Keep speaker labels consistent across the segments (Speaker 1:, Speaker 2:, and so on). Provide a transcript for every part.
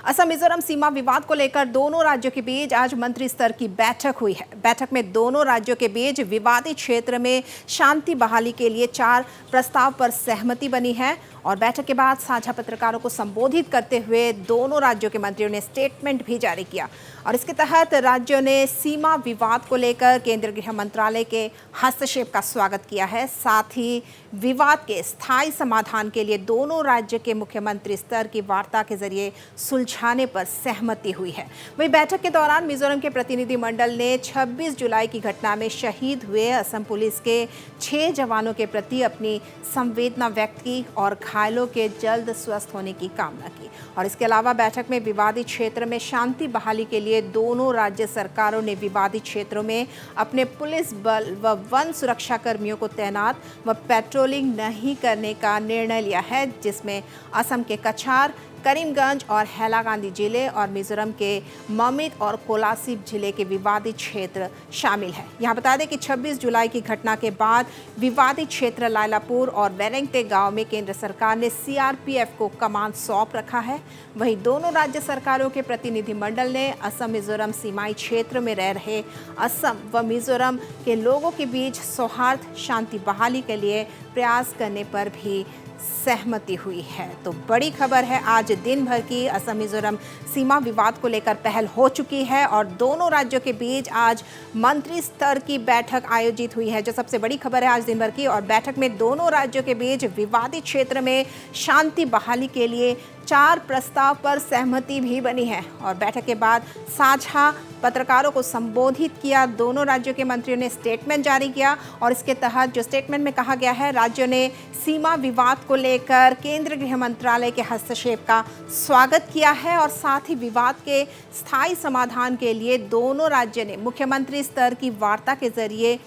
Speaker 1: असम मिजोरम सीमा विवाद को लेकर दोनों राज्यों के बीच आज मंत्री स्तर की बैठक हुई है। बैठक में दोनों राज्यों के बीच विवादित क्षेत्र में शांति बहाली के लिए 4 प्रस्ताव पर सहमति बनी है और बैठक के बाद साझा पत्रकारों को संबोधित करते हुए दोनों राज्यों के मंत्रियों ने स्टेटमेंट भी जारी किया और इसके तहत राज्यों ने सीमा विवाद को लेकर केंद्रीय गृह मंत्रालय के हस्तक्षेप का स्वागत किया है। साथ ही विवाद के स्थायी समाधान के लिए दोनों राज्य के मुख्यमंत्री स्तर की वार्ता के जरिए सुलझाने पर सहमति हुई है। वहीं बैठक के दौरान मिजोरम के प्रतिनिधिमंडल ने 26 जुलाई की घटना में शहीद हुए असम पुलिस के 6 जवानों के प्रति अपनी संवेदना व्यक्त की और घायलों के जल्द स्वस्थ होने की कामना की। और इसके अलावा बैठक में विवादित क्षेत्र में शांति बहाली के लिए दोनों राज्य सरकारों ने विवादित क्षेत्रों में अपने पुलिस बल व वन सुरक्षा कर्मियों को तैनात व पेट्रोलिंग नहीं करने का निर्णय लिया है, जिसमें असम के कछार, करीमगंज और हैलाकांदी जिले और मिजोरम के ममित और कोलासिब जिले के विवादित क्षेत्र शामिल है। यहाँ बता दें कि 26 जुलाई की घटना के बाद विवादित क्षेत्र लायलापुर और वेरेंगटे गांव में केंद्र सरकार ने सीआरपीएफ को कमान सौंप रखा है। वहीं दोनों राज्य सरकारों के प्रतिनिधिमंडल ने असम मिजोरम सीमाई क्षेत्र में रह रहे असम व मिजोरम के लोगों के बीच सौहार्द शांति बहाली के लिए प्रयास करने पर भी सहमति हुई है। तो बड़ी खबर है, आज दिन भर की असम मिजोरम सीमा विवाद को लेकर पहल हो चुकी है और दोनों राज्यों के बीच आज मंत्री स्तर की बैठक आयोजित हुई है, जो सबसे बड़ी खबर है आज दिन भर की। और बैठक में दोनों राज्यों के बीच विवादित क्षेत्र में शांति बहाली के लिए 4 प्रस्ताव पर सहमति भी बनी है और बैठक के बाद साझा पत्रकारों को संबोधित किया। दोनों राज्यों के मंत्रियों ने स्टेटमेंट जारी किया और इसके तहत जो स्टेटमेंट में कहा गया है, राज्यों ने सीमा विवाद को लेकर केंद्रीय गृह मंत्रालय के हस्तक्षेप का स्वागत किया है और साथ ही विवाद के स्थायी समाधान के लिए दोनों राज्यों ने मुख्यमंत्री स्तर की वार्ता के जरिए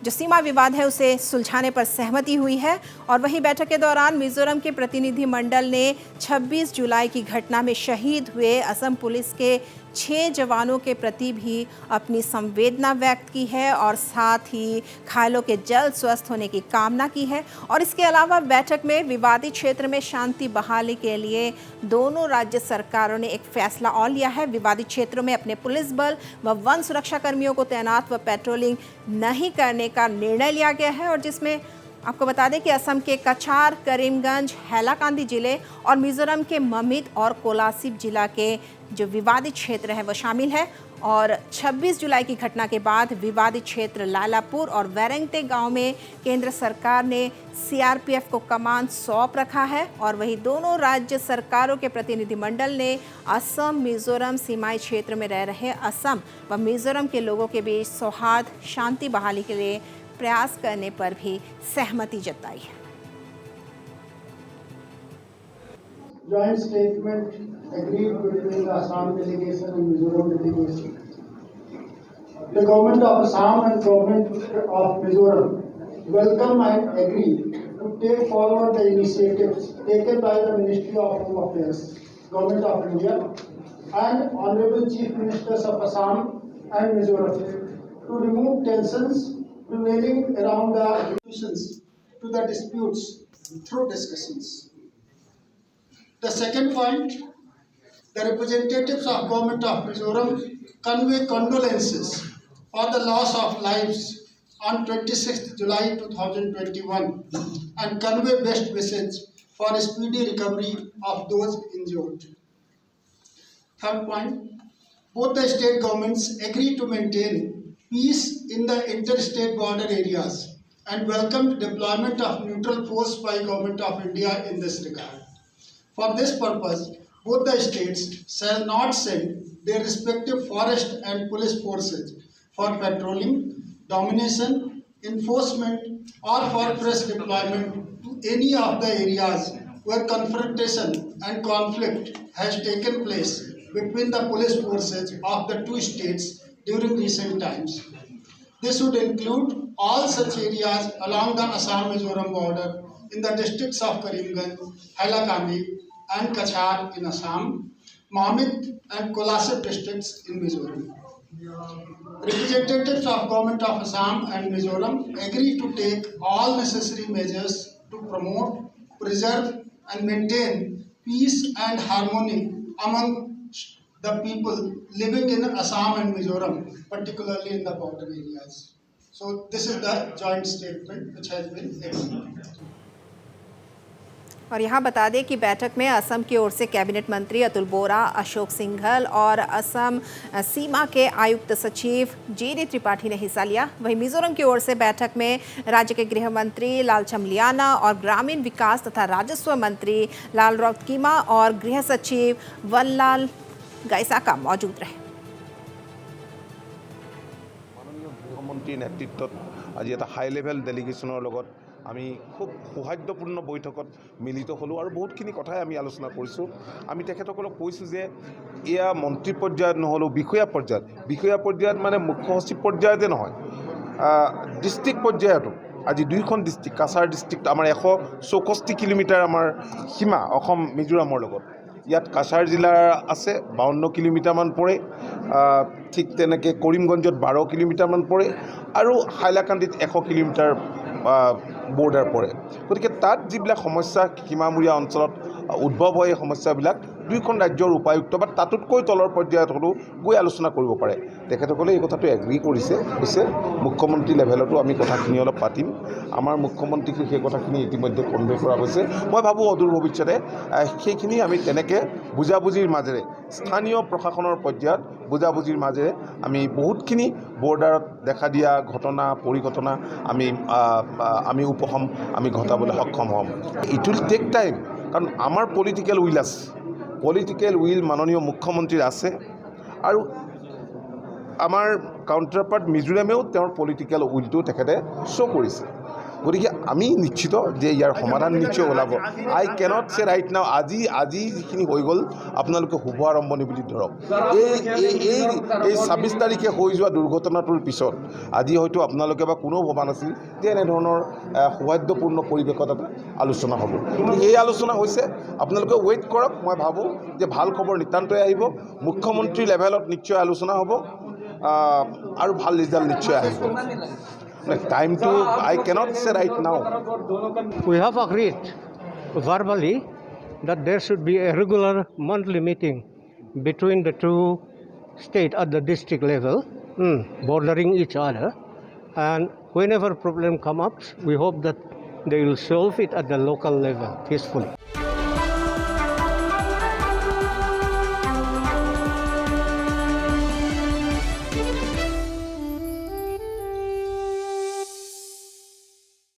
Speaker 1: जो सीमा विवाद है उसे सुलझाने पर सहमति हुई है। और वहीं बैठक के दौरान मिजोरम के प्रतिनिधिमंडल ने 26 जुलाई की घटना में शहीद हुए असम पुलिस के 6 जवानों के प्रति भी अपनी संवेदना व्यक्त की है और साथ ही घायलों के जल्द स्वस्थ होने की कामना की है। और इसके अलावा बैठक में विवादित क्षेत्र में शांति बहाली के लिए दोनों राज्य सरकारों ने एक फैसला और लिया है। विवादित क्षेत्रों में अपने पुलिस बल व वन सुरक्षा कर्मियों को तैनात व पेट्रोलिंग नहीं करने का निर्णय लिया गया है और जिसमें आपको बता दें कि असम के कछार, करीमगंज, हैलाकांदी जिले और मिजोरम के ममित और कोलासिब जिला के जो विवादित क्षेत्र है वो शामिल है। और 26 जुलाई की घटना के बाद विवादित क्षेत्र लायलापुर और वेरेंगटे गांव में केंद्र सरकार ने सीआरपीएफ को कमान सौंप रखा है और वहीं दोनों राज्य सरकारों के प्रतिनिधिमंडल ने असम मिजोरम सीमाई क्षेत्र में रह रहे असम व मिजोरम के लोगों के बीच सौहार्द शांति बहाली के लिए प्रयास करने पर भी सहमति जताई है।
Speaker 2: Joint statement agreed between the Assam delegation and Mizoram delegation. The government of Assam and government of Mizoram welcome and agree to take forward the initiatives taken by the Ministry of Home Affairs, Government of India, and Honorable Chief Ministers of Assam and Mizoram to remove tensions prevailing around the solutions to the disputes through discussions. The second point, the representatives of Government of Mizoram convey condolences for the loss of lives on 26th July 2021 and convey best wishes for a speedy recovery of those injured. Third point, both the state governments agree to maintain peace in the interstate border areas and welcome the deployment of neutral force by Government of India in this regard. For this purpose, both the states shall not send their respective forest and police forces for patrolling, domination, enforcement, or for fresh deployment to any of the areas where confrontation and conflict has taken place between the police forces of the two states during recent times. This would include all such areas along the Assam-Mizoram border in the districts of Karimganj, Hailakandi, and Kachar in Assam, Mamit and Kolasib districts in Mizoram. Representatives of Government of Assam and Mizoram agree to take all necessary measures to promote, preserve, and maintain peace and harmony among the people living in Assam and Mizoram, particularly in the border areas. So this is the joint statement which has been executed.
Speaker 1: और यहाँ बता दें कि बैठक में असम की ओर से cabinet मंत्री अतुल बोरा, अशोक सिंघल और असम सीमा के आयुक्त सचिव JD त्रिपाठी ने हिस्सा लिया। वहीं मिजोरम की ओर से बैठक में राज्य के गृह मंत्री लालचम लियाना और ग्रामीण विकास तथा राजस्व मंत्री लाल रौतकीमा और गृह सचिव वनलाल गाइसाका मौजूद रहे।
Speaker 3: माननीय गृहमंत्री नेतृत्वत आज এটা হাই লেভেল ডেলিগেশ্যনৰ লগত আমি খুব সৌহাৰ্দ্যপূৰ্ণ বৈঠকত মিলিত হ'লোঁ আৰু বহুতখিনি কথাই আমি আলোচনা কৰিছোঁ। আমি তেখেতসকলক কৈছোঁ যে এয়া মন্ত্ৰী পৰ্যায়ত নহ'লেও বিষয়া পৰ্যায়ত মানে মুখ্য সচিব পৰ্যায়তে নহয়, ডিষ্ট্ৰিক্ট পৰ্যায়তো আজি দুইখন ডিষ্ট্ৰিক্ট, কাছাৰ ডিষ্ট্ৰিক্ট আমাৰ 164 কিলোমিটাৰ আমাৰ সীমা অসম মিজোৰামৰ লগত। ইয়াত কাছাৰ জিলাৰ আছে 52 কিলোমিটাৰমান পৰে, ঠিক তেনেকৈ কৰিমগঞ্জত 12 কিলোমিটাৰমান পৰে আৰু হাইলাকান্দিত 100 কিলোমিটাৰ বৰ্ডাৰ পৰে। গতিকে তাত যিবিলাক সমস্যা সীমামূৰীয়া অঞ্চলত উদ্ভৱ হয়, এই সমস্যাবিলাক দুইখন ৰাজ্যৰ উপায়ুক্ত বা তাতোতকৈ তলৰ পৰ্যায়ত হ'লেও গৈ আলোচনা কৰিব পাৰে। তেখেতসকলে এই কথাটো এগ্ৰী কৰিছে, কৈছে মুখ্যমন্ত্ৰী লেভেলতো আমি কথাখিনি অলপ পাতিম। আমাৰ মুখ্যমন্ত্ৰীক সেই কথাখিনি ইতিমধ্যে কনভে কৰা হৈছে। মই ভাবোঁ অদূৰ ভৱিষ্যতে সেইখিনি আমি তেনেকৈ বুজাবুজিৰ মাজেৰে স্থানীয় প্ৰশাসনৰ পৰ্যায়ত বুজাবুজিৰ মাজেৰে আমি বহুতখিনি বৰ্ডাৰত দেখা দিয়া ঘটনা পৰিঘটনা আমি উপশম আমি ঘটাবলৈ সক্ষম হ'ম। ইট উইল টেক টাইম, কাৰণ আমাৰ পলিটিকেল উইল আছে, পলিটিকেল উইল মাননীয় মুখ্যমন্ত্ৰীৰ আছে আৰু আমাৰ কাউণ্টাৰপাৰ্ট মিজোৰামেও তেওঁৰ পলিটিকেল উইলটো তেখেতে শ্ব' কৰিছে। গতিকে আমি নিশ্চিত যে ইয়াৰ সমাধান নিশ্চয় ওলাব। আই কেনট চে ৰাইট নাও, আজি যিখিনি হৈ গ'ল আপোনালোকে শুভ আৰম্ভণি বুলি ধৰক। এই 26 তাৰিখে হৈ যোৱা দুৰ্ঘটনাটোৰ পিছত আজি হয়তো আপোনালোকে বা কোনেও ভবা নাছিল যে এনেধৰণৰ সৌহাৰ্দ্যপূৰ্ণ পৰিৱেশত এটা আলোচনা হ'ব। কিন্তু এই আলোচনা হৈছে, আপোনালোকে ৱেইট কৰক। মই ভাবোঁ যে ভাল খবৰ নিতান্তই আহিব। মুখ্যমন্ত্ৰী লেভেলত নিশ্চয় আলোচনা হ'ব আৰু ভাল ৰিজাল্ট নিশ্চয় আহিব। Time to, I cannot say right now.
Speaker 4: We have agreed verbally that there should be a regular monthly meeting between the two states at the district level, bordering each other. And whenever problem comes up, we hope that they will solve it at the local level peacefully.